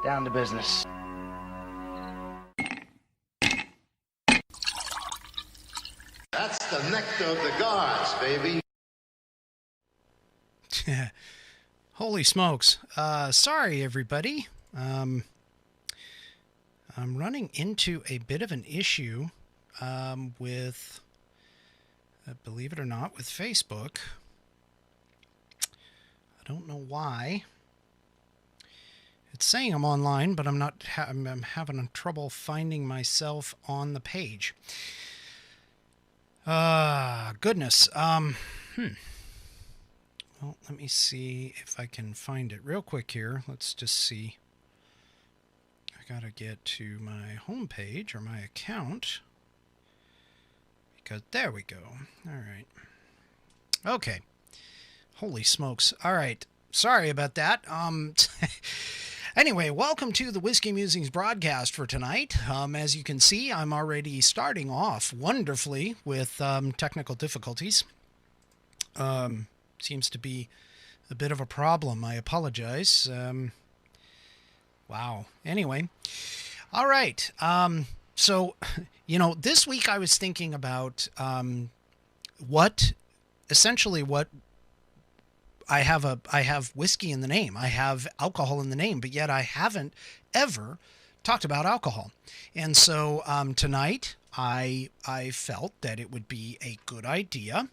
Down to business. That's the nectar of the gods, baby. Holy smokes. Sorry, everybody. I'm running into a bit of an issue with, believe it or not, with Facebook. I don't know why. It's saying I'm online, but I'm not. I'm having trouble finding myself on the page. Goodness. Well, let me see if I can find it real quick here. Let's just see. I gotta get to my home page or my account. Because there we go. All right. Okay. Holy smokes. All right. Sorry about that. Anyway, welcome to the Whiskey Musings broadcast for tonight. As you can see, I'm already starting off wonderfully with technical difficulties. Seems to be a bit of a problem. I apologize. Wow. Anyway. All right. So, this week I was thinking about what I have whiskey in the name. I have alcohol in the name, but yet I haven't ever talked about alcohol. And so tonight I felt that it would be a good idea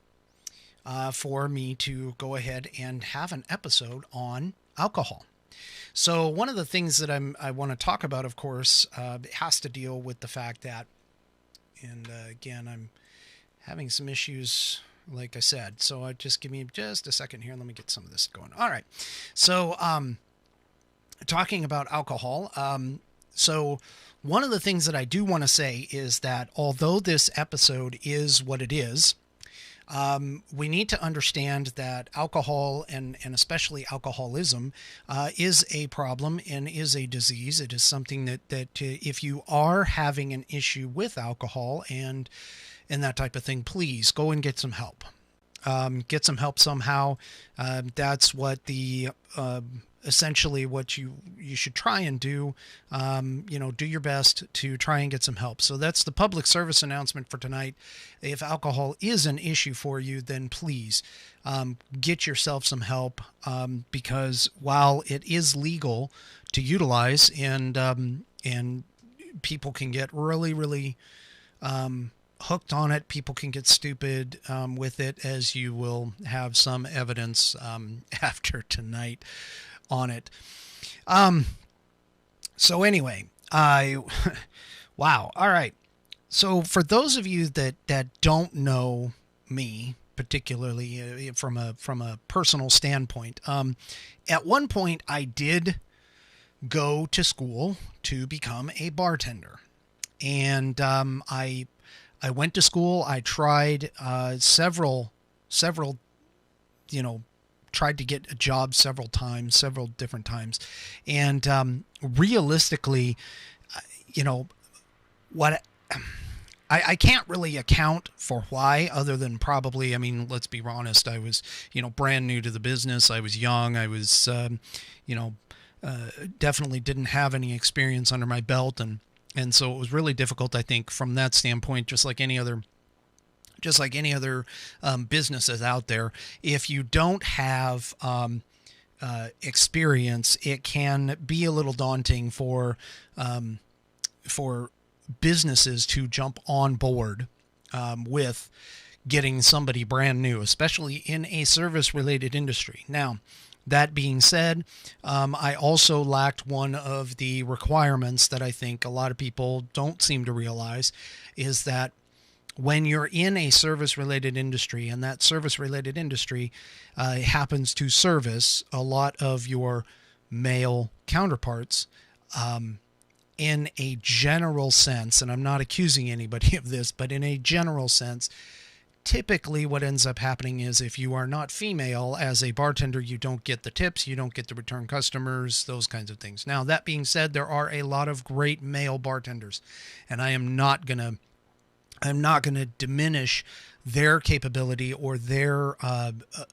for me to go ahead and have an episode on alcohol. So one of the things that I want to talk about, of course, has to deal with the fact that, and again, I'm having some issues, like I said. So just give me just a second here. Let me get some of this going. All right. So talking about alcohol. So one of the things that I do want to say is that although this episode is what it is, we need to understand that alcohol and especially alcoholism is a problem and is a disease. It is something that if you are having an issue with alcohol and that type of thing, please go and get some help. Get some help somehow. That's what the essentially what you should try and do. Do your best to try and get some help. So that's the public service announcement for tonight. If alcohol is an issue for you, then please get yourself some help, because while it is legal to utilize and people can get really hooked on it, people can get stupid with it, as you will have some evidence after tonight on it. So anyway, wow. All right. So for those of you that don't know me, particularly from a personal standpoint, at one point I did go to school to become a bartender, and I went to school. I tried several, tried to get a job several different times. And realistically, what I can't really account for why, other than probably, let's be honest, I was, brand new to the business. I was young. I was, definitely didn't have any experience under my belt. And so it was really difficult, I think, from that standpoint, just like any other businesses out there. If you don't have experience, it can be a little daunting for businesses to jump on board with getting somebody brand new, especially in a service-related industry. Now, that being said, I also lacked one of the requirements that I think a lot of people don't seem to realize, is that when you're in a service-related industry, and that service-related industry happens to service a lot of your male counterparts, in a general sense, and I'm not accusing anybody of this, but in a general sense, typically what ends up happening is if you are not female as a bartender, you don't get the tips, you don't get the return customers, those kinds of things. Now, that being said, there are a lot of great male bartenders, and I am not going to I'm not going to diminish their capability or their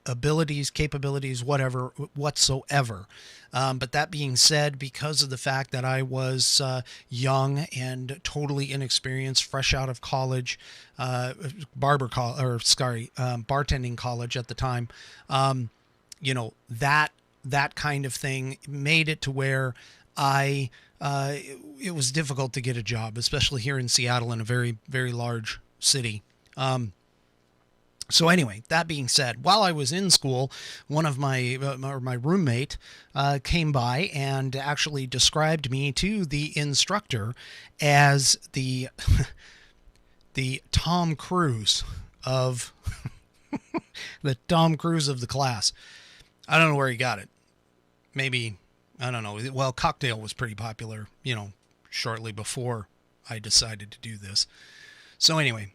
abilities, capabilities, whatever, whatsoever. But that being said, because of the fact that I was young and totally inexperienced, fresh out of college, bartending college at the time, that kind of thing made it to where it was difficult to get a job, especially here in Seattle, in a very, very large city. So anyway, that being said, while I was in school, one of my roommate came by and actually described me to the instructor as the the Tom Cruise of the Tom Cruise of the class. I don't know where he got it. Maybe, I don't know. Well, Cocktail was pretty popular, shortly before I decided to do this. So anyway,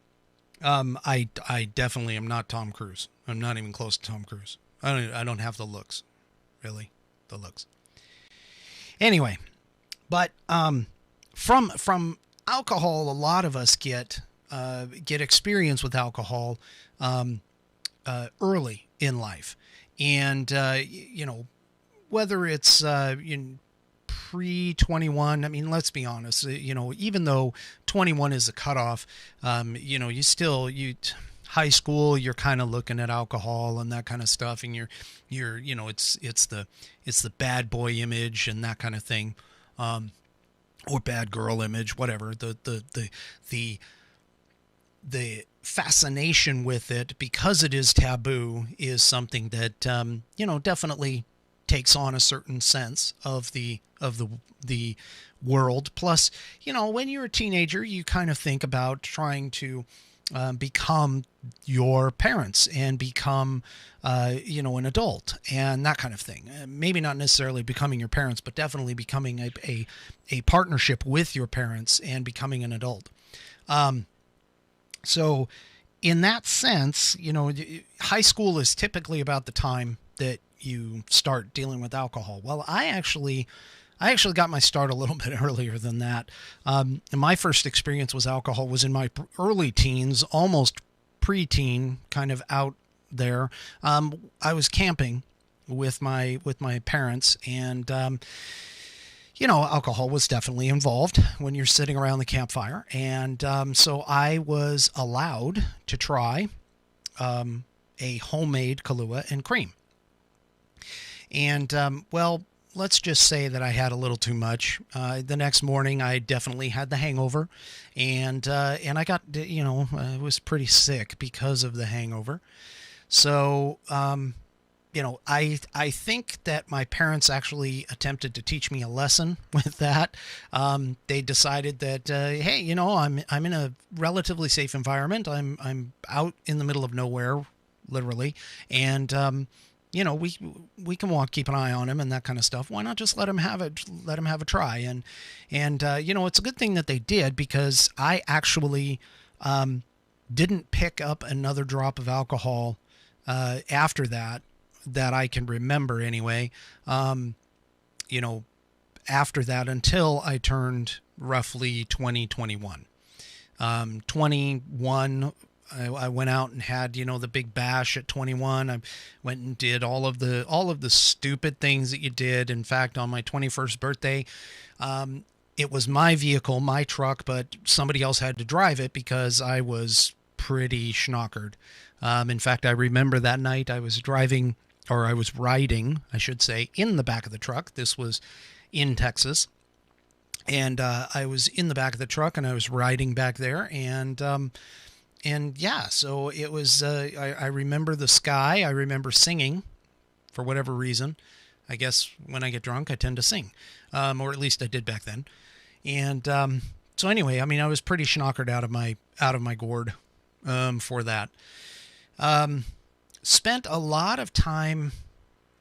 I definitely am not Tom Cruise. I'm not even close to Tom Cruise. I don't have the looks, really, the looks. Anyway, but from alcohol, a lot of us get experience with alcohol early in life, and whether it's pre-21, I mean, let's be honest, even though 21 is a cutoff, high school, you're kind of looking at alcohol and that kind of stuff, and it's the bad boy image and that kind of thing, or bad girl image, whatever. The fascination with it, because it is taboo, is something that definitely takes on a certain sense of the world. Plus, when you're a teenager, you kind of think about trying to become your parents and become an adult and that kind of thing. Maybe not necessarily becoming your parents, but definitely becoming a partnership with your parents and becoming an adult. So in that sense, high school is typically about the time that you start dealing with alcohol. Well, I actually got my start a little bit earlier than that. And my first experience with alcohol was in my early teens, almost preteen, kind of out there. I was camping with my parents, and alcohol was definitely involved when you're sitting around the campfire. And so I was allowed to try a homemade Kahlua and cream. And, let's just say that I had a little too much. The next morning, I definitely had the hangover, and I got, I was pretty sick because of the hangover. So, I think that my parents actually attempted to teach me a lesson with that. They decided that, hey, I'm in a relatively safe environment. I'm out in the middle of nowhere, literally, and we can keep an eye on him and that kind of stuff. Why not just let him have a try? And it's a good thing that they did, because I actually didn't pick up another drop of alcohol after that I can remember anyway. After that, until I turned roughly 21. 21. I went out and had, the big bash at 21. I went and did all of the stupid things that you did. In fact, on my 21st birthday, it was my vehicle, my truck, but somebody else had to drive it because I was pretty schnockered. In fact, I remember that night I was riding, I should say, in the back of the truck. This was in Texas. And I was in the back of the truck and I was riding back there, and yeah, so it was, I remember the sky. I remember singing for whatever reason. I guess when I get drunk, I tend to sing, or at least I did back then. And so anyway, I mean, I was pretty schnockered out of my gourd for that. Spent a lot of time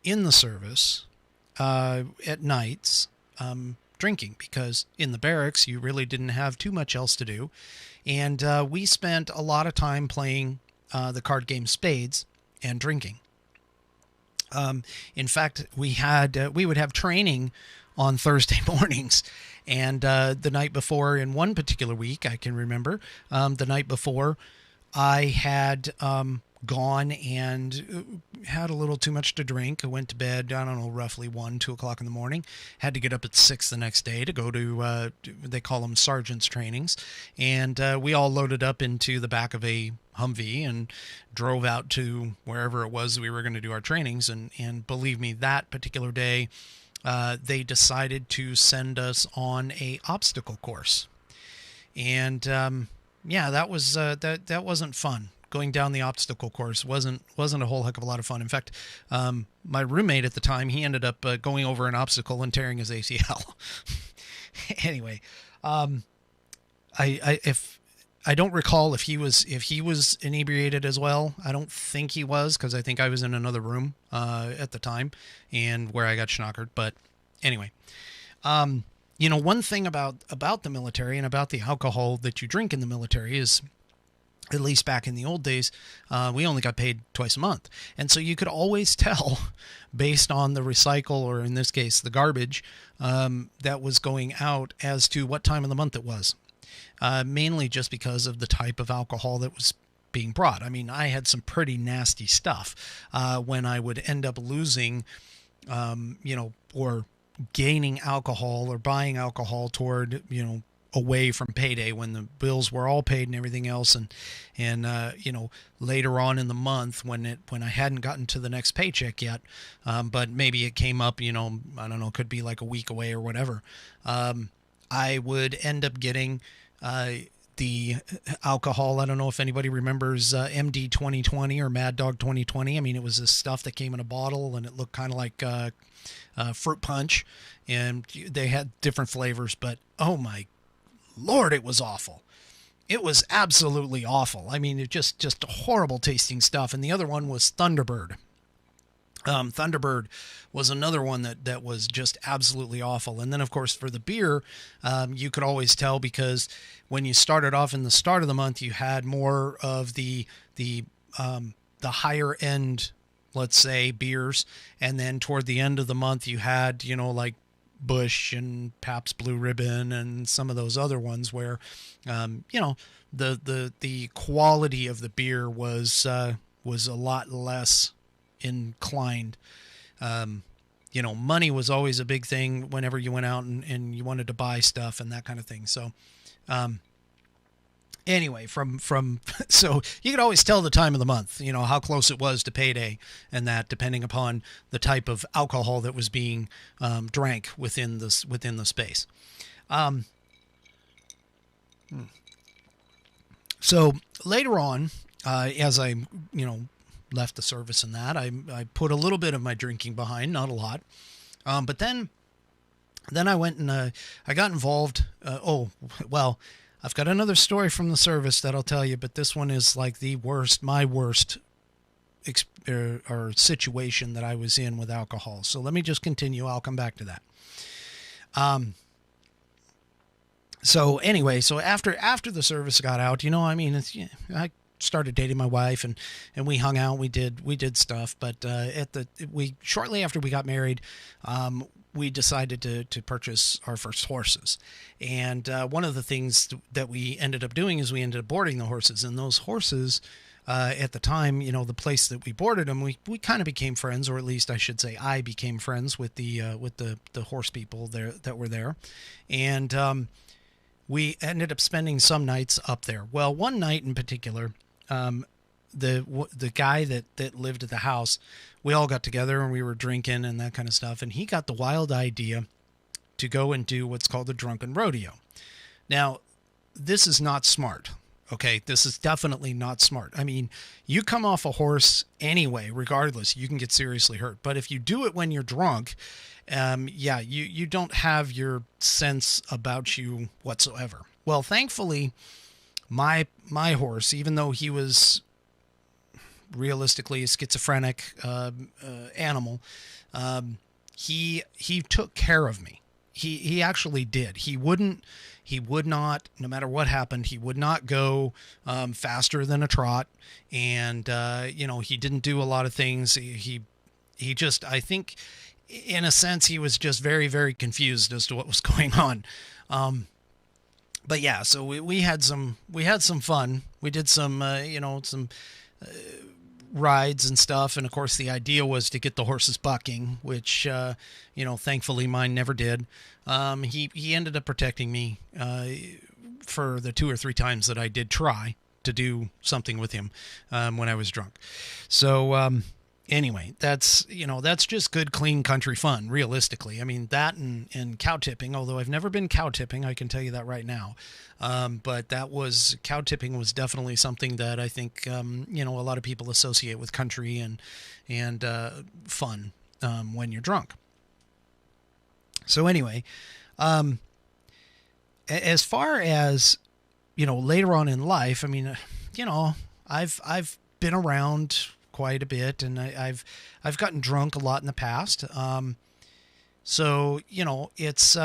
in the service at nights drinking, because in the barracks, you really didn't have too much else to do. And we spent a lot of time playing the card game Spades and drinking. In fact, we would have training on Thursday mornings, and the night before, in one particular week, I can remember the night before, I had gone and had a little too much to drink. I went to bed, I don't know, roughly 2 o'clock in the morning. Had to get up at 6 the next day to go to, they call them sergeant's trainings. And we all loaded up into the back of a Humvee and drove out to wherever it was we were going to do our trainings. And believe me, that particular day, they decided to send us on a obstacle course. And yeah, that was that wasn't fun. Going down the obstacle course wasn't a whole heck of a lot of fun. In fact, my roommate at the time, he ended up going over an obstacle and tearing his ACL. Anyway, I don't recall if he was inebriated as well. I don't think he was, because I think I was in another room at the time and where I got schnockered. But anyway, one thing about the military and about the alcohol that you drink in the military is, at least back in the old days, we only got paid twice a month. And so you could always tell, based on the recycle, or in this case, the garbage, that was going out, as to what time of the month it was. Mainly just because of the type of alcohol that was being brought. I mean, I had some pretty nasty stuff when I would end up losing, or gaining alcohol or buying alcohol toward, away from payday, when the bills were all paid and everything else, and later on in the month when I hadn't gotten to the next paycheck yet, but maybe it came up, I don't know, could be like a week away or whatever, I would end up getting the alcohol. I don't know if anybody remembers MD 2020 or Mad Dog 2020. I mean, it was this stuff that came in a bottle and it looked kind of like fruit punch, and they had different flavors, but oh my Lord, it was awful. It was absolutely awful. I mean, it just horrible tasting stuff. And the other one was Thunderbird. Thunderbird was another one that was just absolutely awful. And then, of course, for the beer, you could always tell, because when you started off in the start of the month, you had more of the higher end, let's say, beers, and then toward the end of the month, you had like Busch and Pabst Blue Ribbon and some of those other ones where, the quality of the beer was a lot less inclined. Money was always a big thing whenever you went out and you wanted to buy stuff and that kind of thing. So, anyway, so you could always tell the time of the month, how close it was to payday, and that depending upon the type of alcohol that was being drank within the space. So later on, as I left the service and that, I put a little bit of my drinking behind, not a lot, but then I went and I got involved. I've got another story from the service that I'll tell you, but this one is like my worst or situation that I was in with alcohol. So let me just continue. I'll come back to that. So anyway, after the service got out, I started dating my wife and we hung out. We did stuff, but shortly after we got married, we decided to purchase our first horses. And one of the things that we ended up doing is we ended up boarding the horses. And those horses, at the time, the place that we boarded them, we kind of became friends, or at least I should say I became friends with the horse people there that were there. And we ended up spending some nights up there. Well, one night in particular, the guy that lived at the house, we all got together and we were drinking and that kind of stuff. And he got the wild idea to go and do what's called a drunken rodeo. Now, this is not smart. Okay, this is definitely not smart. I mean, you come off a horse anyway, regardless, you can get seriously hurt. But if you do it when you're drunk, you don't have your sense about you whatsoever. Well, thankfully, my horse, even though he was realistically a schizophrenic animal, he took care of me. He actually did. He would not, no matter what happened, he would not go faster than a trot. And, he didn't do a lot of things. I think, in a sense, he was just very, very confused as to what was going on. But yeah, so we had some fun. We did some some rides and stuff, and of course the idea was to get the horses bucking, which thankfully mine never did. He ended up protecting me for the 2 or 3 times that I did try to do something with him when I was drunk. So anyway, that's just good, clean country fun, realistically. I mean, that and cow tipping, although I've never been cow tipping, I can tell you that right now. But cow tipping was definitely something that I think, a lot of people associate with country and fun when you're drunk. So anyway, as far as, later on in life, I mean, I've been around quite a bit, and I've gotten drunk a lot in the past. So it's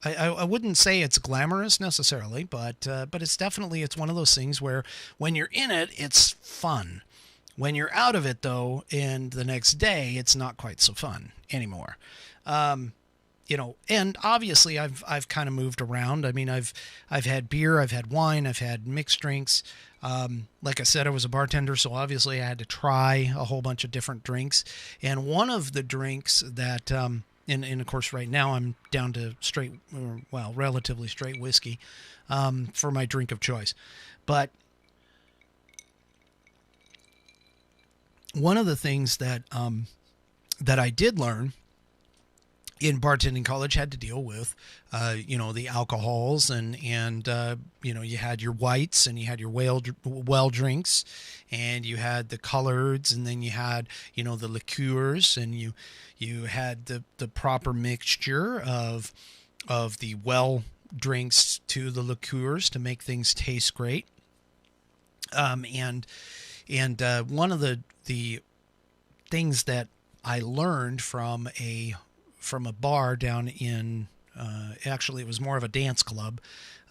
I wouldn't say it's glamorous necessarily, but it's one of those things where when you're in it, it's fun. When you're out of it, though, and the next day, it's not quite so fun anymore. And obviously I've kind of moved around. I mean, I've had beer, I've had wine, I've had mixed drinks. Like I said, I was a bartender, so obviously I had to try a whole bunch of different drinks. And one of the drinks that, and of course right now I'm down to relatively straight whiskey, for my drink of choice. But one of the things that I did learn in bartending college had to deal with, the alcohols and you had your whites and you had your well drinks, and you had the coloreds, and then you had, the liqueurs, and you had the proper mixture of the well drinks to the liqueurs to make things taste great. And one of the things that I learned from a bar down in, actually it was more of a dance club,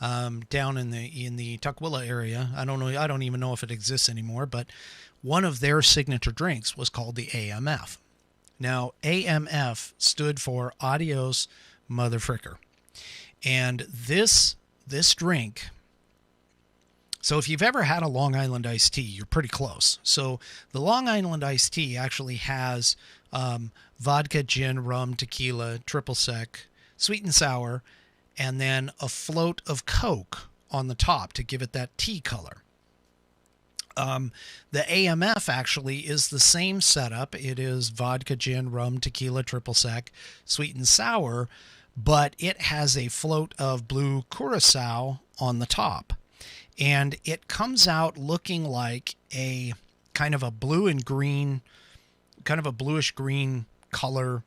down in the Tukwila area. I don't even know if it exists anymore, but one of their signature drinks was called the AMF. Now, AMF stood for Adios Motherfricker. And this drink, so if you've ever had a Long Island iced tea, you're pretty close. So the Long Island iced tea actually has vodka, gin, rum, tequila, triple sec, sweet and sour, and then a float of Coke on the top to give it that tea color. The AMF actually is the same setup. It is vodka, gin, rum, tequila, triple sec, sweet and sour, but it has a float of blue curacao on the top. And it comes out looking like a kind of a blue and green, kind of a bluish green color,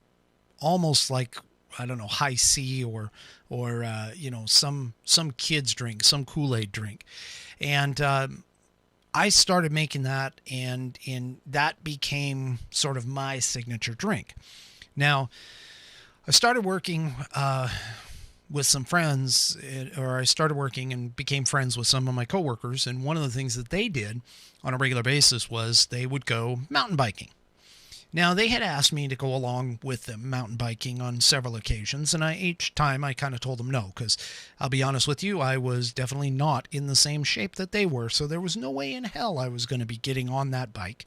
almost like, I don't know, high C or some kid's drink, some Kool-Aid drink. And I started making that, and that became sort of my signature drink. Now, I started working with some friends, or I started working and became friends with some of my coworkers, and one of the things that they did on a regular basis was they would go mountain biking. Now, they had asked me to go along with them mountain biking on several occasions, and each time I kind of told them no, because I'll be honest with you, I was definitely not in the same shape that they were, so there was no way in hell I was going to be getting on that bike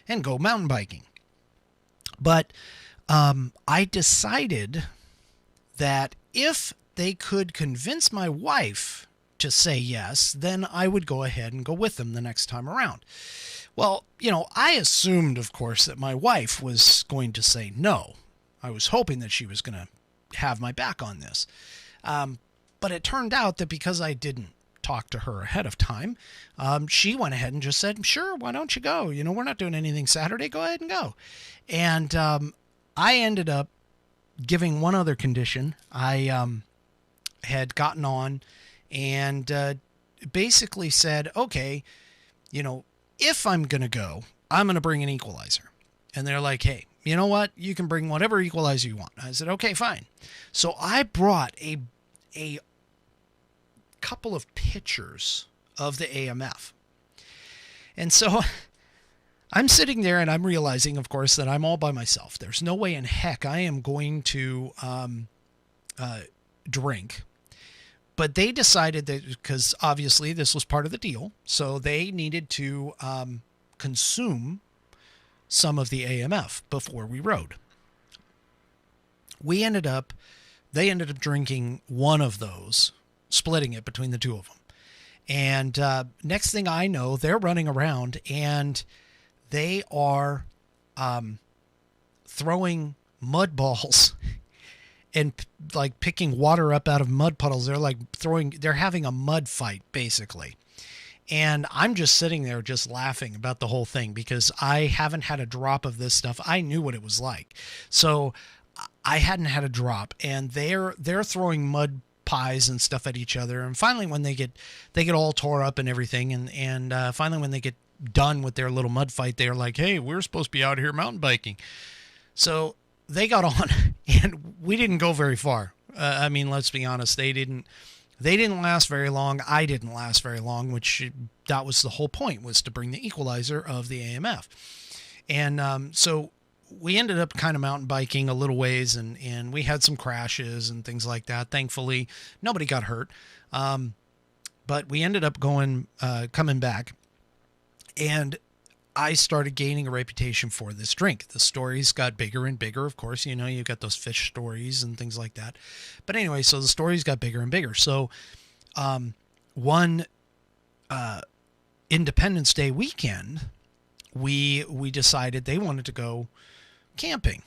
and go mountain biking. But I decided that if they could convince my wife to say yes, then I would go ahead and go with them the next time around. Well, I assumed, of course, that my wife was going to say no. I was hoping that she was going to have my back on this. But it turned out that because I didn't talk to her ahead of time, she went ahead and just said, sure, why don't you go? We're not doing anything Saturday. Go ahead and go. And I ended up giving one other condition. I had gotten on and basically said, okay, if I'm going to go, I'm going to bring an equalizer. And they're like, hey, you know what? You can bring whatever equalizer you want. I said, okay, fine. So I brought a couple of pictures of the AMF. And so I'm sitting there and I'm realizing, of course, that I'm all by myself. There's no way in heck I am going to drink. But they decided that, because obviously this was part of the deal, so they needed to consume some of the AMF before we rode. They ended up drinking one of those, splitting it between the two of them. And next thing I know, they're running around and they are throwing mud balls and like picking water up out of mud puddles. They're having a mud fight basically. And I'm just sitting there just laughing about the whole thing because I haven't had a drop of this stuff. I knew what it was like. So I hadn't had a drop, and they're throwing mud pies and stuff at each other. And finally, when they get all tore up and everything, and finally when they get done with their little mud fight, they're like, "Hey, we're supposed to be out here mountain biking." So they got on, and we didn't go very far. I mean, let's be honest, they didn't last very long. I didn't last very long, which that was the whole point, was to bring the equalizer of the AMF. And so we ended up kind of mountain biking a little ways, and we had some crashes and things like that. Thankfully, nobody got hurt. But we ended up coming back, and I started gaining a reputation for this drink. The stories got bigger and bigger. Of course, you got those fish stories and things like that. But anyway, so the stories got bigger and bigger. So one Independence Day weekend, we decided they wanted to go camping.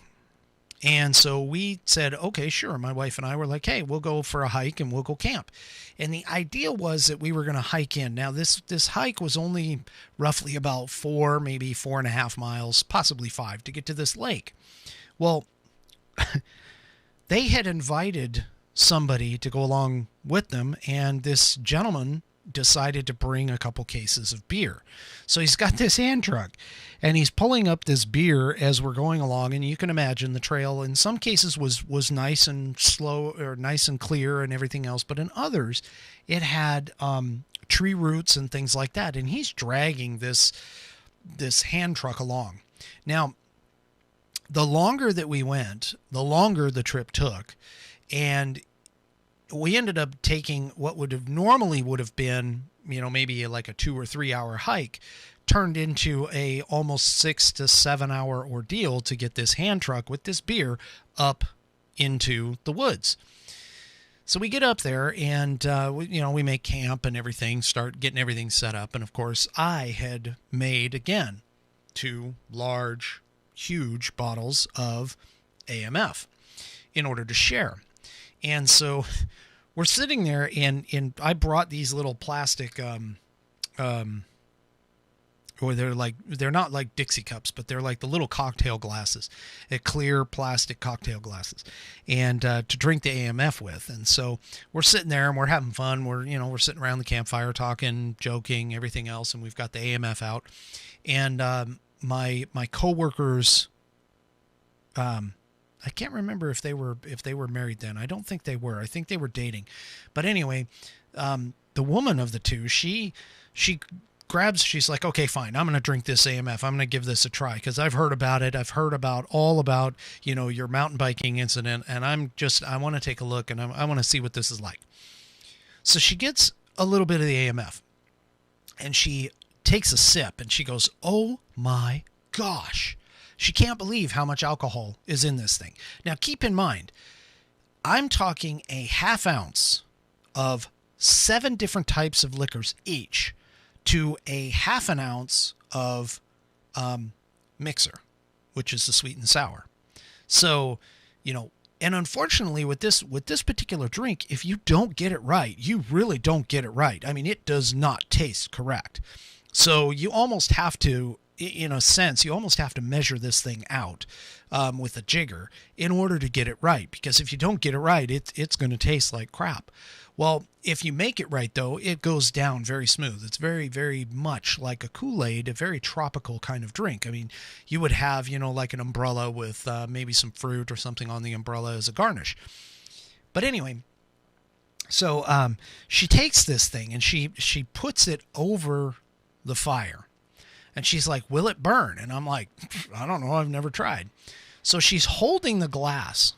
And so we said, okay, sure. My wife and I were like, hey, we'll go for a hike and we'll go camp. And the idea was that we were going to hike in. Now, this hike was only roughly about 4, maybe 4.5 miles, possibly 5, to get to this lake. Well, they had invited somebody to go along with them, and this gentleman decided to bring a couple cases of beer. So he's got this hand truck and he's pulling up this beer as we're going along, and you can imagine the trail in some cases was nice and slow, or nice and clear and everything else, but in others it had tree roots and things like that, and he's dragging this hand truck along. Now, the longer that we went, the longer the trip took, and we ended up taking what would have been, maybe like a 2 or 3 hour hike, turned into a almost 6 to 7 hour ordeal to get this hand truck with this beer up into the woods. So we get up there and, we make camp and everything, start getting everything set up. And of course I had made, again, 2 large, huge bottles of AMF in order to share. And so we're sitting there, and I brought these little plastic, or they're not like Dixie cups, but they're like the little cocktail glasses, clear plastic cocktail glasses, and to drink the AMF with. And so we're sitting there and we're having fun. We're sitting around the campfire talking, joking, everything else, and we've got the AMF out. And my coworkers, I can't remember if they were married then. I don't think they were. I think they were dating. But anyway, the woman of the two, she's like, okay, fine, I'm going to drink this AMF. I'm going to give this a try because I've heard about it. I've heard all about, your mountain biking incident, and I want to take a look, and I want to see what this is like. So she gets a little bit of the AMF, and she takes a sip, and she goes, oh my gosh. She can't believe how much alcohol is in this thing. Now, keep in mind, I'm talking a half ounce of 7 different types of liquors each to a half an ounce of mixer, which is the sweet and sour. So, and unfortunately with this particular drink, if you don't get it right, you really don't get it right. I mean, it does not taste correct. So you almost have to, in a sense, you almost have to measure this thing out with a jigger in order to get it right. Because if you don't get it right, it's going to taste like crap. Well, if you make it right, though, it goes down very smooth. It's very, very much like a Kool-Aid, a very tropical kind of drink. I mean, you would have, like an umbrella with maybe some fruit or something on the umbrella as a garnish. But anyway, so she takes this thing and she puts it over the fire. And she's like, will it burn? And I'm like, I don't know. I've never tried. So she's holding the glass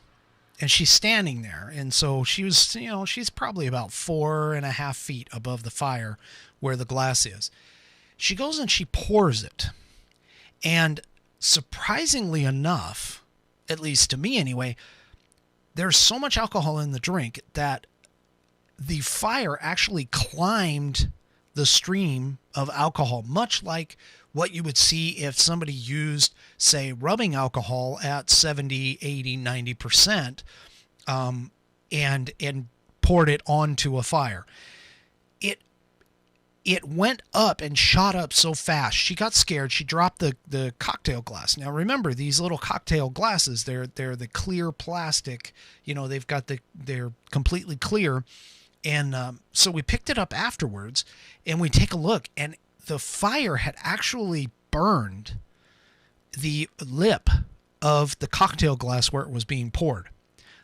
and she's standing there. And so she was, she's probably about 4.5 feet above the fire where the glass is. She goes and she pours it. And surprisingly enough, at least to me anyway, there's so much alcohol in the drink that the fire actually climbed the stream of alcohol, much like what you would see if somebody used, say, rubbing alcohol at 70, 80, 90%, and poured it onto a fire. It went up and shot up so fast. She got scared. She dropped the cocktail glass. Now remember, these little cocktail glasses, they're the clear plastic. They're completely clear. And so we picked it up afterwards and we take a look, and the fire had actually burned the lip of the cocktail glass where it was being poured.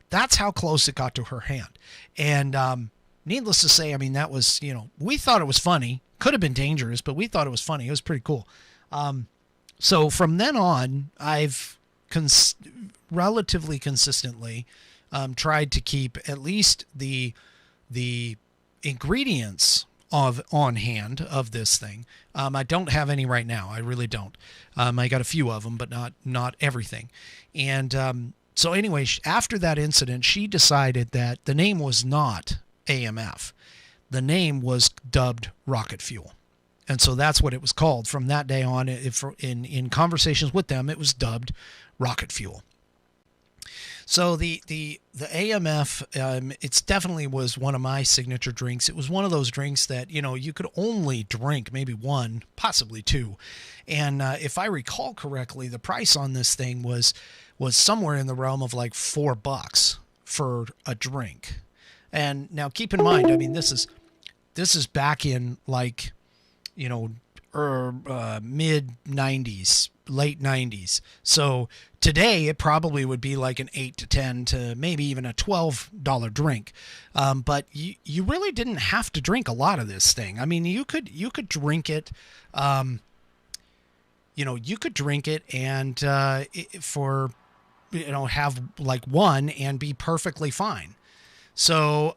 That's how close it got to her hand. And needless to say, I mean, that was, we thought it was funny. Could have been dangerous, but we thought it was funny. It was pretty cool. So from then on, I've relatively consistently tried to keep at least the ingredients on hand of this thing. I don't have any right now. I really don't. I got a few of them, but not everything. And so anyway, after that incident, she decided that the name was not AMF. The name was dubbed Rocket Fuel. And so that's what it was called. From that day on, in conversations with them, it was dubbed Rocket Fuel. So the AMF, it's definitely was one of my signature drinks. It was one of those drinks that, you could only drink maybe one, possibly two. And if I recall correctly, the price on this thing was somewhere in the realm of like $4 for a drink. And now keep in mind, I mean, this is back in like, mid 90s, late 90s. So today it probably would be like an $8 to $10 to maybe even a $12 drink. But you really didn't have to drink a lot of this thing. I mean, you could drink it, you could drink it and for, have like one and be perfectly fine. So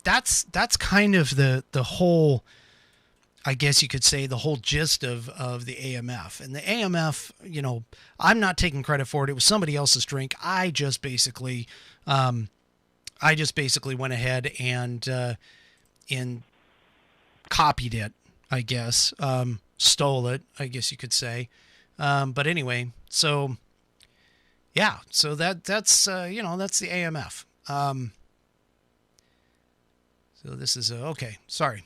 that's kind of the whole, I guess you could say, the whole gist of the AMF. And the AMF, I'm not taking credit for it. It was somebody else's drink. I just basically went ahead and copied it, I guess. Stole it, I guess you could say. But anyway, so yeah, so that's the AMF. So this is okay. Sorry.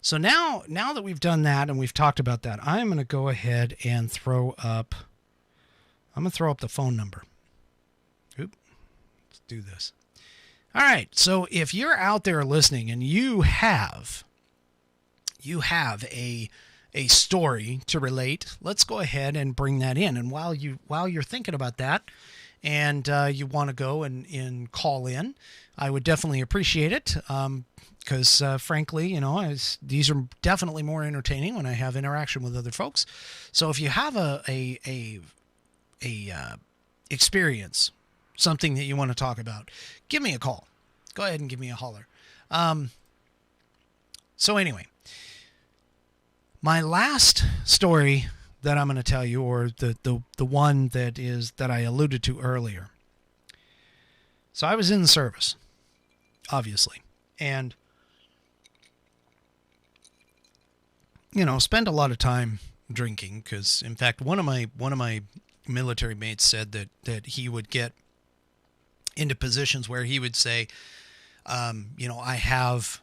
So now that we've done that and we've talked about that, I'm going to go ahead and throw up the phone number. Oop. Let's do this. All right. So if you're out there listening and you have a story to relate, let's go ahead and bring that in. And while you're thinking about that and you want to go and call in, I would definitely appreciate it. Because frankly, these are definitely more entertaining when I have interaction with other folks. So if you have a experience, something that you want to talk about, give me a call. Go ahead and give me a holler. So anyway, my last story that I'm going to tell you, or the one that I alluded to earlier. So I was in the service, obviously, and spend a lot of time drinking because, in fact, one of my military mates said that he would get into positions where he would say, I have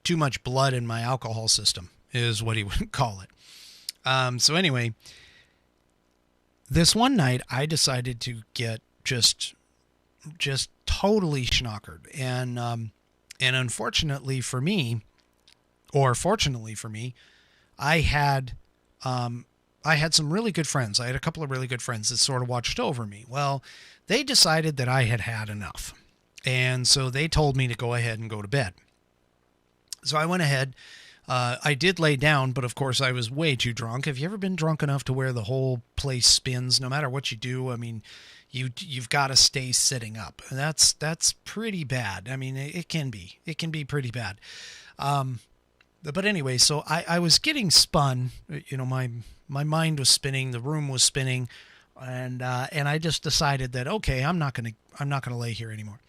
too much blood in my alcohol system, is what he would call it. So anyway, this one night I decided to get just totally schnockered, and unfortunately for me, or fortunately for me, I had some really good friends. I had a couple of really good friends that sort of watched over me. Well, they decided that I had had enough. And so they told me to go ahead and go to bed. So I went ahead. I did lay down, but of course I was way too drunk. Have you ever been drunk enough to where the whole place spins no matter what you do? I mean, you've got to stay sitting up. And that's pretty bad. I mean, it can be pretty bad. But anyway, so I was getting spun. You know, my mind was spinning, the room was spinning, and I just decided that okay, I'm not gonna lay here anymore.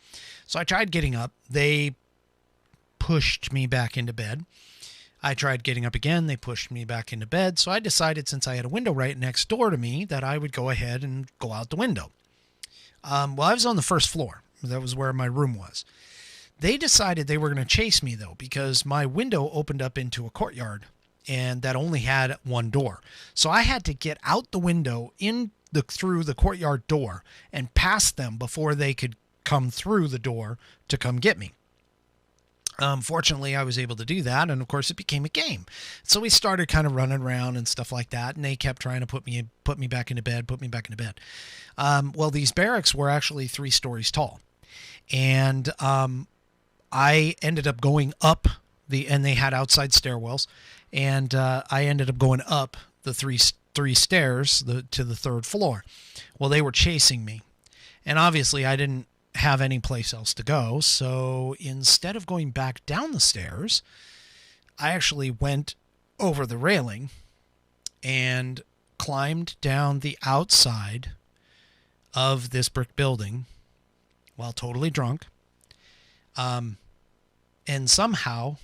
So I tried getting up. They pushed me back into bed. I tried getting up again. They pushed me back into bed. So I decided, since I had a window right next door to me, that I would go ahead and go out the window. Well, I was on the first floor. That was where my room was. They decided they were going to chase me, though, because my window opened up into a courtyard, and that only had one door. So I had to get out the window through the courtyard door and past them before they could come through the door to come get me. Fortunately, I was able to do that, and of course, it became a game. So we started kind of running around and stuff like that, and they kept trying to put me back into bed. Well, these barracks were actually 3 stories tall, and I ended up going up and they had outside stairwells, and I ended up going up the three stairs to the 3rd floor. Well, they were chasing me, and obviously, I didn't have any place else to go. So instead of going back down the stairs, I actually went over the railing and climbed down the outside of this brick building while totally drunk. And somehow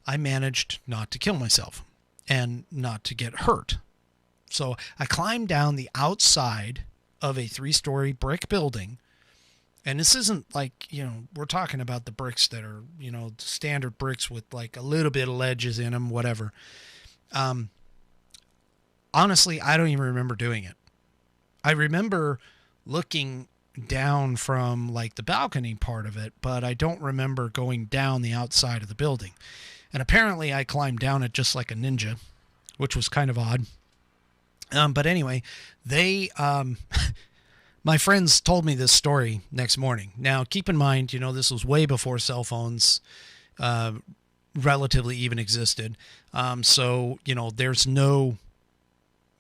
I managed not to kill myself and not to get hurt. So I climbed down the outside of a 3-story brick building. And this isn't like, we're talking about the bricks that are, standard bricks with like a little bit of ledges in them, whatever. Honestly, I don't even remember doing it. I remember looking down from like the balcony part of it, but I don't remember going down the outside of the building. And apparently I climbed down it just like a ninja, which was kind of odd. But anyway, my friends told me this story next morning. Now, keep in mind, this was way before cell phones relatively even existed. So, there's no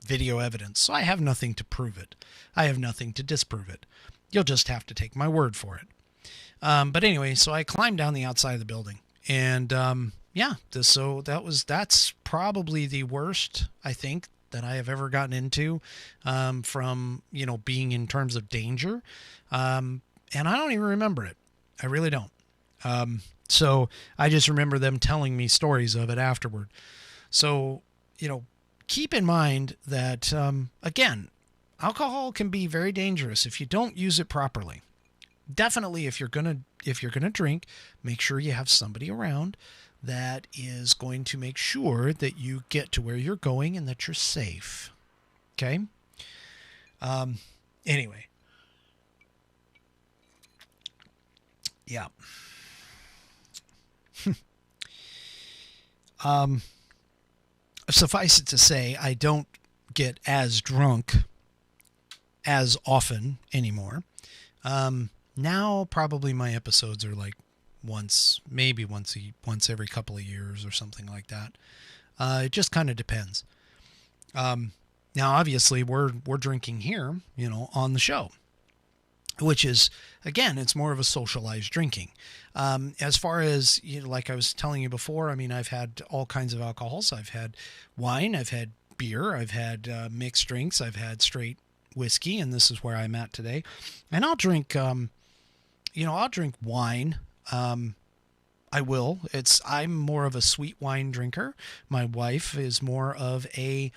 video evidence. So I have nothing to prove it. I have nothing to disprove it. You'll just have to take my word for it. But anyway, so I climbed down the outside of the building. And that's probably the worst, I think, that I have ever gotten into from, being in terms of danger. And I don't even remember it. I really don't. So I just remember them telling me stories of it afterward. So, keep in mind that, again, alcohol can be very dangerous if you don't use it properly. Definitely, if you're gonna drink, make sure you have somebody around that is going to make sure that you get to where you're going and that you're safe. Okay? Anyway. Yeah. Suffice it to say, I don't get as drunk as often anymore. Now probably my episodes are like once every couple of years or something like that. It just kind of depends. Now, obviously, we're drinking here, on the show, which is, again, it's more of a socialized drinking. As far as, like I was telling you before, I mean, I've had all kinds of alcohols. I've had wine, I've had beer, I've had mixed drinks, I've had straight whiskey, and this is where I'm at today. And I'll drink, I'll drink wine. I will. I'm more of a sweet wine drinker. My wife is more of a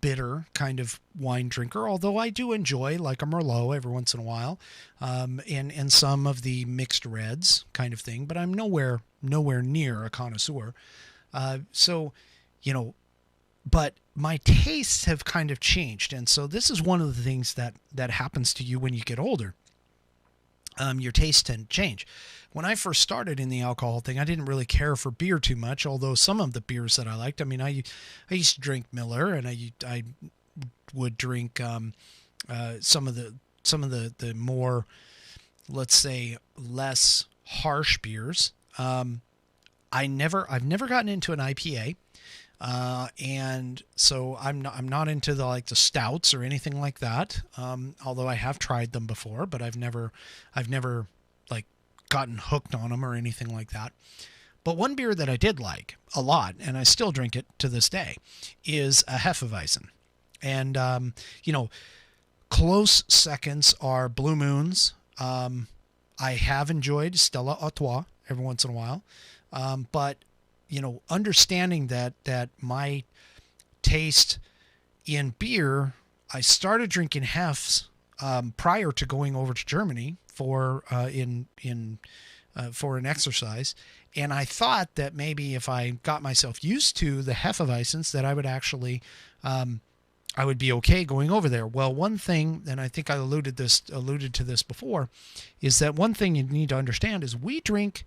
bitter kind of wine drinker, although I do enjoy like a Merlot every once in a while, and some of the mixed reds kind of thing, but I'm nowhere near a connoisseur. But my tastes have kind of changed. And so this is one of the things that happens to you when you get older. Your tastes tend to change. When I first started in the alcohol thing, I didn't really care for beer too much, although some of the beers that I liked, I mean, I used to drink Miller, and I would drink some of the more, let's say, less harsh beers. I've never gotten into an IPA. And so I'm not into the stouts or anything like that. Although I have tried them before, but I've never like gotten hooked on them or anything like that. But one beer that I did like a lot, and I still drink it to this day, is a Hefeweizen. And, close seconds are Blue Moons. I have enjoyed Stella Artois every once in a while. But, understanding that my taste in beer, I started drinking Hefs prior to going over to Germany for for an exercise. And I thought that maybe if I got myself used to the Hefeweizens, that I would actually, I would be okay going over there. Well, one thing, and I think I alluded to this before, is that one thing you need to understand is we drink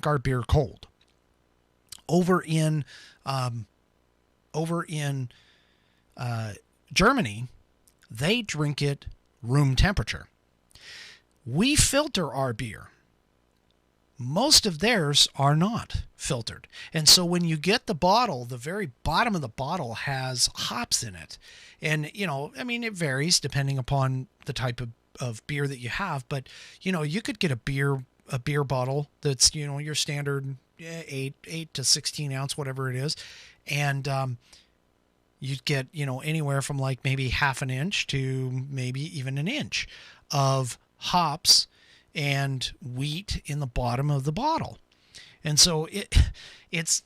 our beer cold. Over in Germany, they drink it room temperature. We filter our beer. Most of theirs are not filtered. And so when you get the bottle, the very bottom of the bottle has hops in it. And, it varies depending upon the type of beer that you have. But, you could get a beer bottle that's, your standard 8 to 16 ounce, whatever it is. And you'd get, anywhere from like maybe half an inch to maybe even an inch of hops and wheat in the bottom of the bottle. And so it's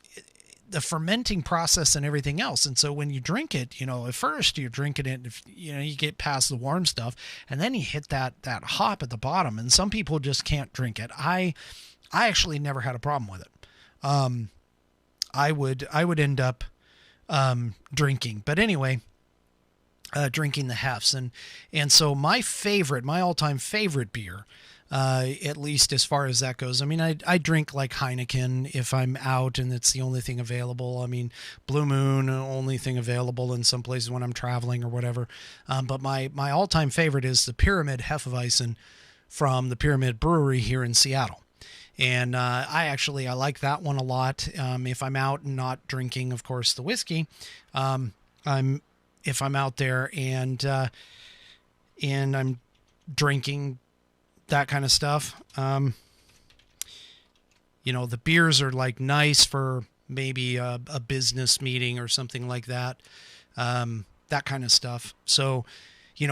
the fermenting process and everything else. And so when you drink it, at first you're drinking it, you get past the warm stuff, and then you hit that hop at the bottom. And some people just can't drink it. I actually never had a problem with it. I would end up drinking. But anyway, drinking the Hefs. And so my all-time favorite beer, at least as far as that goes. I mean, I drink like Heineken if I'm out and it's the only thing available. I mean, Blue Moon, only thing available in some places when I'm traveling or whatever. But my all-time favorite is the Pyramid Hefeweizen from the Pyramid Brewery here in Seattle. And I like that one a lot. If I'm out and not drinking, of course, the whiskey, if I'm out there and I'm drinking that kind of stuff, the beers are like nice for maybe a business meeting or something like that, that kind of stuff. So,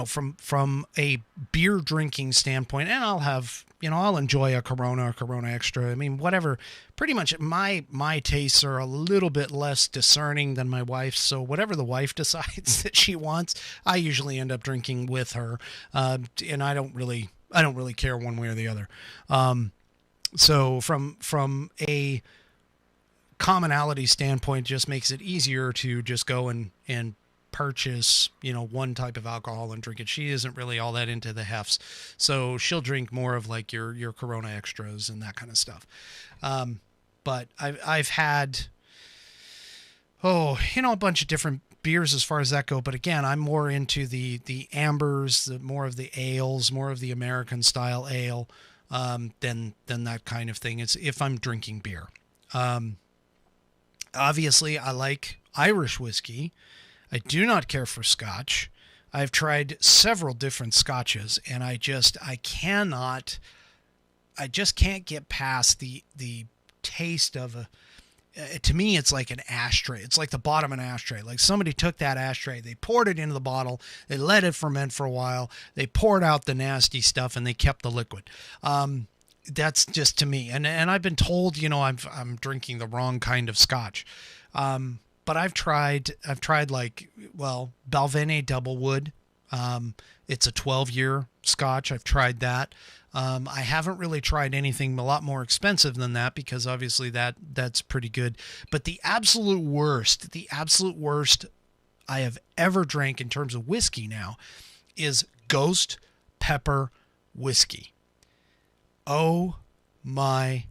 from a beer drinking standpoint, and I'll enjoy a Corona Extra. I mean, whatever. Pretty much my tastes are a little bit less discerning than my wife's. So whatever the wife decides that she wants, I usually end up drinking with her. And I don't really care one way or the other. So from a commonality standpoint, just makes it easier to just go and purchase, one type of alcohol and drink it. She isn't really all that into the Hefs, so she'll drink more of like your Corona Extras and that kind of stuff. But I've had a bunch of different beers as far as that go. But again, I'm more into the ambers, more of the ales, more of the American style ale, than that kind of thing. It's if I'm drinking beer. Obviously I like Irish whiskey. I do not care for Scotch. I've tried several different Scotches, and I just can't get past the taste of to me, it's like an ashtray. It's like the bottom of an ashtray. Like somebody took that ashtray, they poured it into the bottle, they let it ferment for a while, they poured out the nasty stuff, and they kept the liquid. That's just to me. And I've been told, I'm drinking the wrong kind of Scotch. But I've tried like, Balvenie Doublewood. It's a 12-year Scotch. I've tried that. I haven't really tried anything a lot more expensive than that because obviously that's pretty good. But the absolute worst I have ever drank in terms of whiskey now is Ghost Pepper Whiskey. Oh my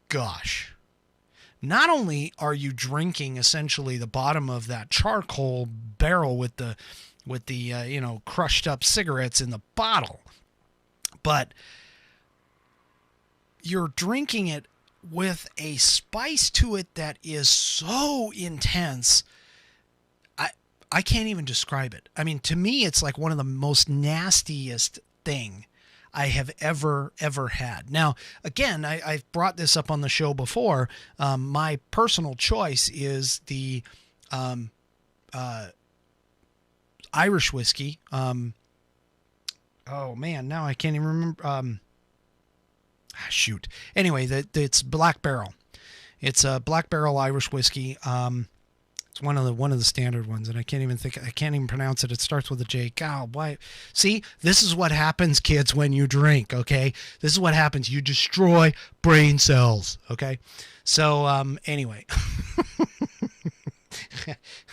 gosh. Not only are you drinking essentially the bottom of that charcoal barrel with the crushed up cigarettes in the bottle, but you're drinking it with a spice to it that is so intense. I can't even describe it. I mean, to me, it's like one of the most nastiest thing I have ever had. Now, again, I've brought this up on the show before. My personal choice is the Irish whiskey. Oh man, now I can't even remember. Shoot. Anyway, it's Black Barrel. It's a Black Barrel Irish whiskey. It's one of the standard ones, and I can't even pronounce it. It starts with a J. God, why? See, this is what happens, kids, when you drink. Okay, this is what happens. You destroy brain cells. Okay, so anyway,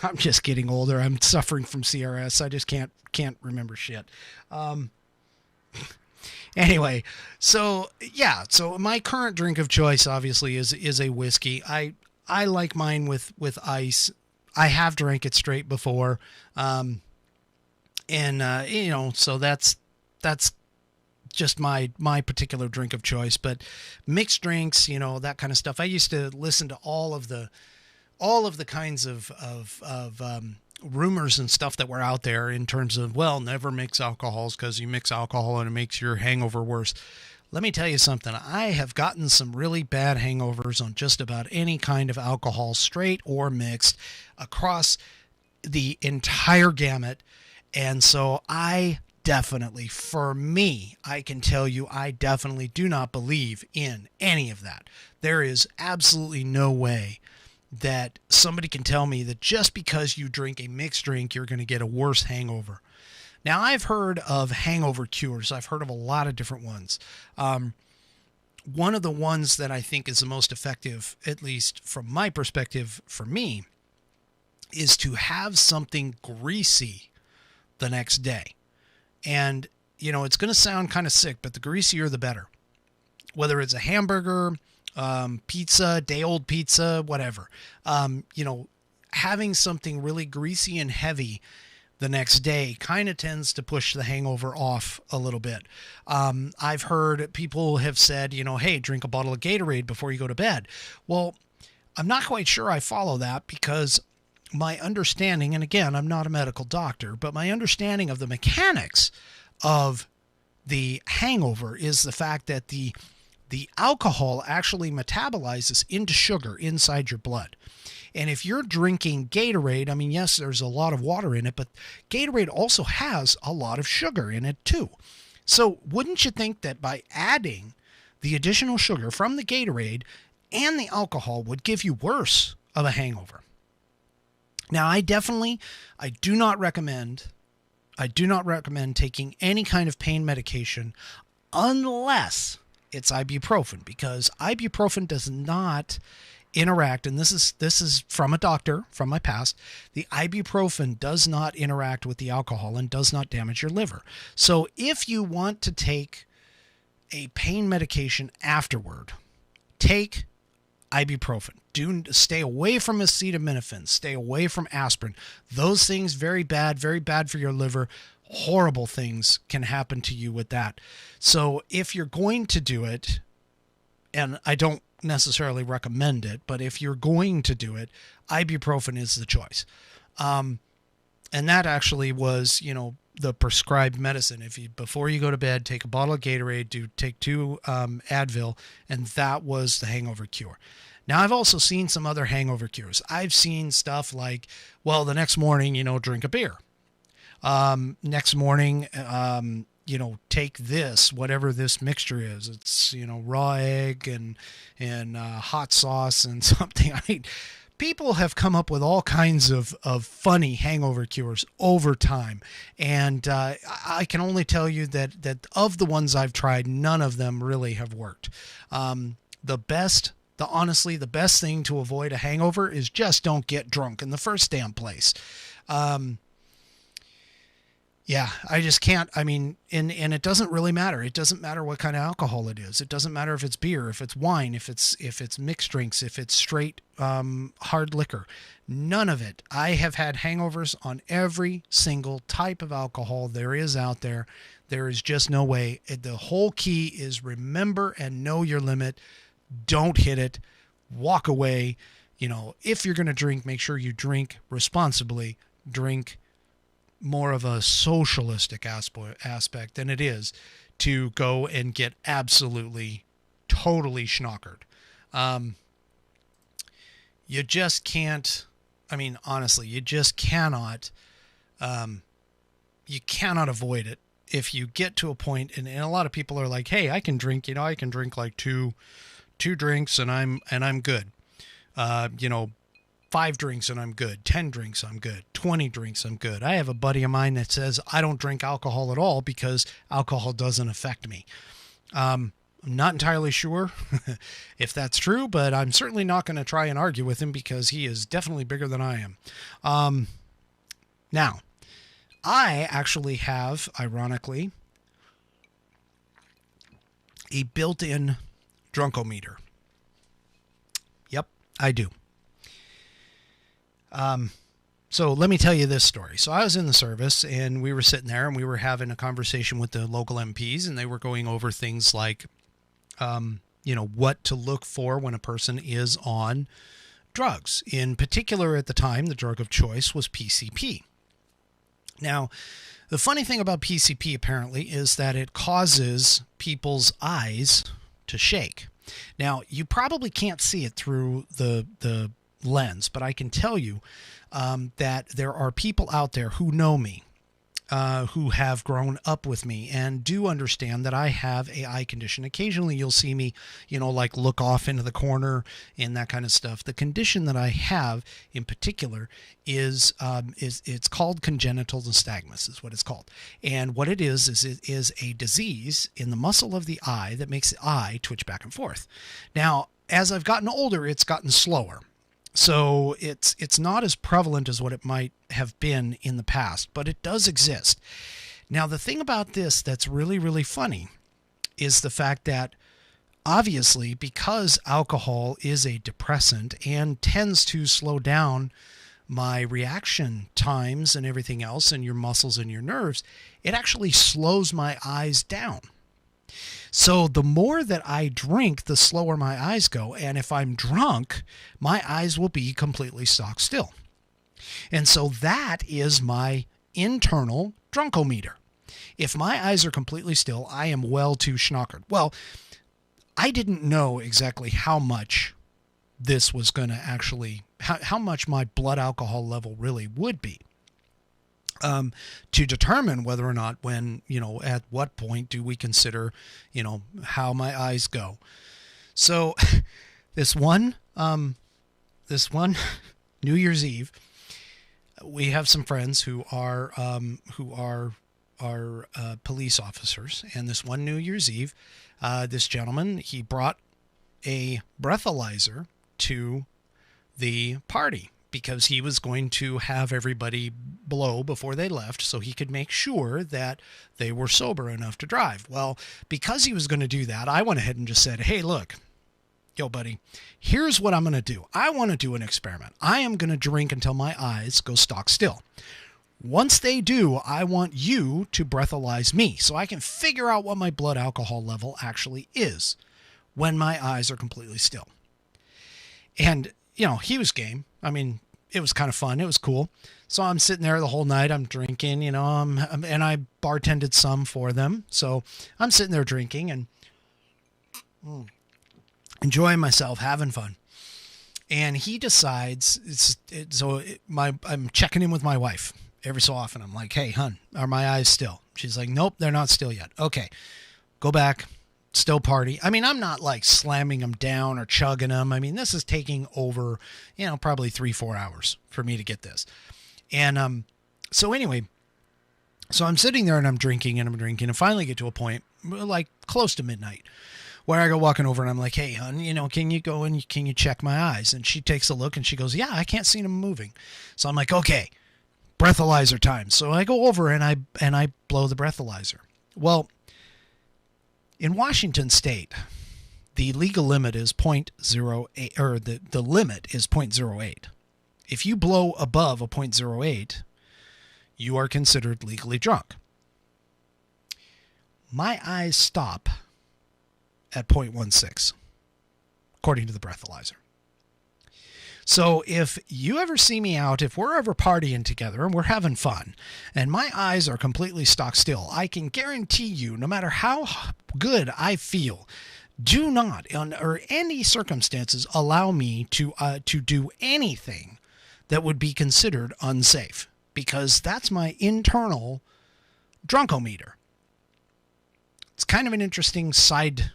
I'm just getting older. I'm suffering from CRS. I just can't remember shit. Anyway, so yeah, so my current drink of choice obviously is a whiskey. I like mine with ice. I have drank it straight before, and so that's just my particular drink of choice. But mixed drinks, that kind of stuff. I used to listen to all of the kinds of rumors and stuff that were out there in terms of, well, never mix alcohols because you mix alcohol and it makes your hangover worse. Let me tell you something. I have gotten some really bad hangovers on just about any kind of alcohol, straight or mixed, across the entire gamut. And so I definitely, for me, I can tell you, I definitely do not believe in any of that. There is absolutely no way that somebody can tell me that just because you drink a mixed drink, you're going to get a worse hangover. Now, I've heard of hangover cures. I've heard of a lot of different ones. One of the ones that I think is the most effective, at least from my perspective, for me, is to have something greasy the next day. And, it's going to sound kind of sick, but the greasier, the better. Whether it's a hamburger, pizza, day-old pizza, whatever. Having something really greasy and heavy the next day kind of tends to push the hangover off a little bit. I've heard people have said, hey, drink a bottle of Gatorade before you go to bed. Well, I'm not quite sure I follow that, because my understanding, and again, I'm not a medical doctor, but my understanding of the mechanics of the hangover is the fact that the alcohol actually metabolizes into sugar inside your blood. And if you're drinking Gatorade, I mean, yes, there's a lot of water in it, but Gatorade also has a lot of sugar in it too. So wouldn't you think that by adding the additional sugar from the Gatorade and the alcohol would give you worse of a hangover? Now, I do not recommend taking any kind of pain medication unless it's ibuprofen, because ibuprofen does not interact, and this is from a doctor from my past. The ibuprofen does not interact with the alcohol and does not damage your liver. So if you want to take a pain medication afterward, take ibuprofen. Stay away from acetaminophen. Stay away from aspirin. Those things, very bad for your liver. Horrible things can happen to you with that. So if you're going to do it, and I don't necessarily recommend it, but if you're going to do it, ibuprofen is the choice. And that actually was, the prescribed medicine. Before you go to bed, take a bottle of Gatorade, take 2 Advil, and that was the hangover cure. Now, I've also seen some other hangover cures. I've seen stuff like, well, the next morning, drink a beer. Next morning, take this, whatever this mixture is. It's, raw egg and hot sauce and something. I mean, people have come up with all kinds of funny hangover cures over time. And I can only tell you that of the ones I've tried, none of them really have worked. Honestly, the best thing to avoid a hangover is just don't get drunk in the first damn place. Yeah, I just can't. I mean, and it doesn't really matter. It doesn't matter what kind of alcohol it is. It doesn't matter if it's beer, if it's wine, if it's mixed drinks, if it's straight hard liquor. None of it. I have had hangovers on every single type of alcohol there is out there. There is just no way. The whole key is remember and know your limit. don't hit it, walk away. You know, if you're going to drink, make sure you drink responsibly, drink more of a socialistic aspect than it is to go and get absolutely, totally schnockered. You just can't, I mean, honestly, you just cannot, you cannot avoid it. If you get to a point, and a lot of people are like, hey, I can drink, you know, I can drink like two drinks and I'm good. 5 drinks and I'm good. 10 drinks, I'm good. 20 drinks, I'm good. I have a buddy of mine that says I don't drink alcohol at all because alcohol doesn't affect me. I'm not entirely sure if that's true, but I'm certainly not going to try and argue with him because he is definitely bigger than I am. Now, I actually have, ironically, a built-in drunkometer. Yep, I do. So let me tell you this story. So I was in the service and we were sitting there and we were having a conversation with the local MPs and they were going over things like, what to look for when a person is on drugs. In particular, at the time, the drug of choice was PCP. Now, the funny thing about PCP apparently is that it causes people's eyes to shake. Now, you probably can't see it through the lens, but I can tell you that there are people out there who know me, who have grown up with me and do understand that I have an eye condition. Occasionally you'll see me, like look off into the corner and that kind of stuff. The condition that I have in particular is it's called congenital nystagmus is what it's called. And what it is it is a disease in the muscle of the eye that makes the eye twitch back and forth. Now, as I've gotten older, it's gotten slower. So it's not as prevalent as what it might have been in the past, but it does exist. Now, the thing about this that's really, really funny is the fact that obviously because alcohol is a depressant and tends to slow down my reaction times and everything else and your muscles and your nerves, it actually slows my eyes down. So the more that I drink, the slower my eyes go. And if I'm drunk, my eyes will be completely stock still. And so that is my internal drunkometer. If my eyes are completely still, I am well too schnockered. Well, I didn't know exactly how much this was going to actually, how much my blood alcohol level really would be. To determine whether or not at what point do we consider, how my eyes go. So this one New Year's Eve, we have some friends who are police officers. And this one New Year's Eve, this gentleman, he brought a breathalyzer to the party, because he was going to have everybody blow before they left so he could make sure that they were sober enough to drive. Well, because he was going to do that, I went ahead and just said, hey, look, yo, buddy, here's what I'm going to do. I want to do an experiment. I am going to drink until my eyes go stock still. Once they do, I want you to breathalyze me so I can figure out what my blood alcohol level actually is when my eyes are completely still. And he was game. I mean, it was kind of fun. It was cool. So I'm sitting there the whole night. I'm drinking, and I bartended some for them. So I'm sitting there drinking and enjoying myself, having fun. And he decides, I'm checking in with my wife every so often. I'm like, hey, hun, are my eyes still? She's like, nope, they're not still yet. Okay, go back. Still party. I mean, I'm not like slamming them down or chugging them. I mean, this is taking over, probably 3-4 hours for me to get this. And so anyway, so I'm sitting there and I'm drinking and finally get to a point like close to midnight where I go walking over and I'm like, hey, hon, can you go and can you check my eyes? And she takes a look and she goes, yeah, I can't see them moving. So I'm like, okay, breathalyzer time. So I go over and I blow the breathalyzer. Well, in Washington State, the legal limit is 0.08, or the limit is 0.08. If you blow above a 0.08, you are considered legally drunk. My eyes stop at 0.16. according to the breathalyzer. So if you ever see me out, if we're ever partying together and we're having fun and my eyes are completely stock still, I can guarantee you, no matter how good I feel, do not, under any circumstances, allow me to do anything that would be considered unsafe, because that's my internal drunkometer. It's kind of an interesting side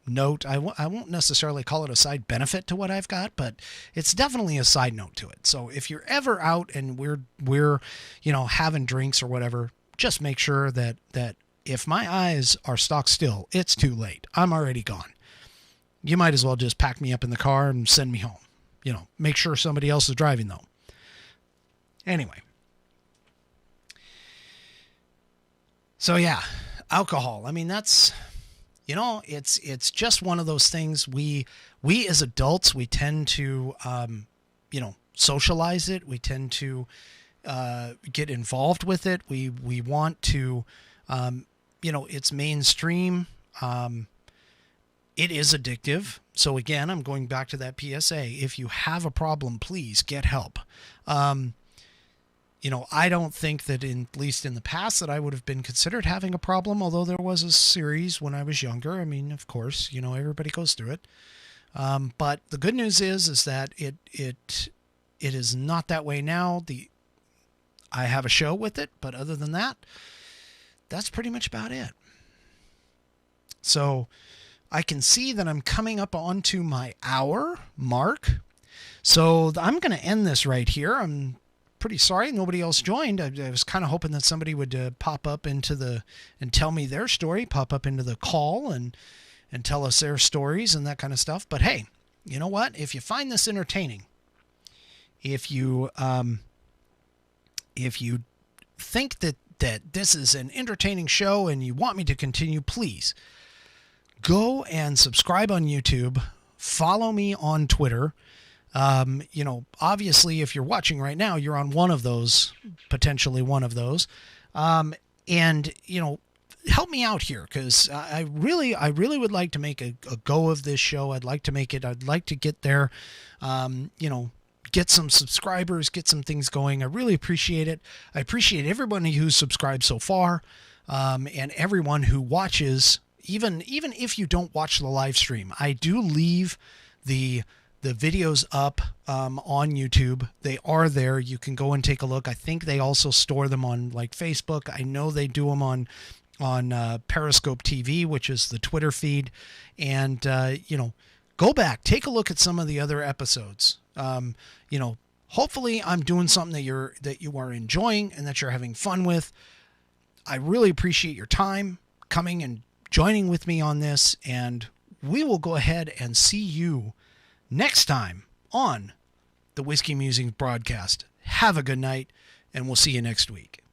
note. I won't necessarily call it a side benefit to what I've got, but it's definitely a side note to it. So if you're ever out and we're having drinks or whatever, just make sure that if my eyes are stock still, it's too late. I'm already gone. You might as well just pack me up in the car and send me home. Make sure somebody else is driving though. Anyway. So yeah, alcohol. I mean, that's, it's just one of those things we as adults, we tend to, socialize it. We tend to get involved with it. We want to, it's mainstream. It is addictive. So again, I'm going back to that PSA. If you have a problem, please get help. I don't think that at least in the past that I would have been considered having a problem, although there was a series when I was younger. I mean, of course, everybody goes through it. But the good news is that it is not that way now. I have a show with it, but other than that, that's pretty much about it. So I can see that I'm coming up onto my hour mark. So I'm going to end this right here. I'm pretty sorry nobody else joined. I was kind of hoping that somebody would pop up and tell me their story, pop up into the call and tell us their stories and that kind of stuff. But hey, you know what? If you find this entertaining, if you think that this is an entertaining show and you want me to continue, please go and subscribe on YouTube. Follow me on Twitter. Obviously, if you're watching right now, you're on one of those, potentially one of those. And help me out here, because I really would like to make a go of this show. I'd like to get there, get some subscribers, get some things going. I really appreciate it. I appreciate everybody who's subscribed so far, and everyone who watches, even if you don't watch the live stream. I do leave the videos up on YouTube. They are there. You can go and take a look. I think they also store them on like Facebook. I know they do them on Periscope TV, which is the Twitter feed. And, go back, take a look at some of the other episodes. Hopefully I'm doing something that you are enjoying and that you're having fun with. I really appreciate your time coming and joining with me on this. And we will go ahead and see you next time on the Whiskey Musings broadcast. Have a good night, and we'll see you next week.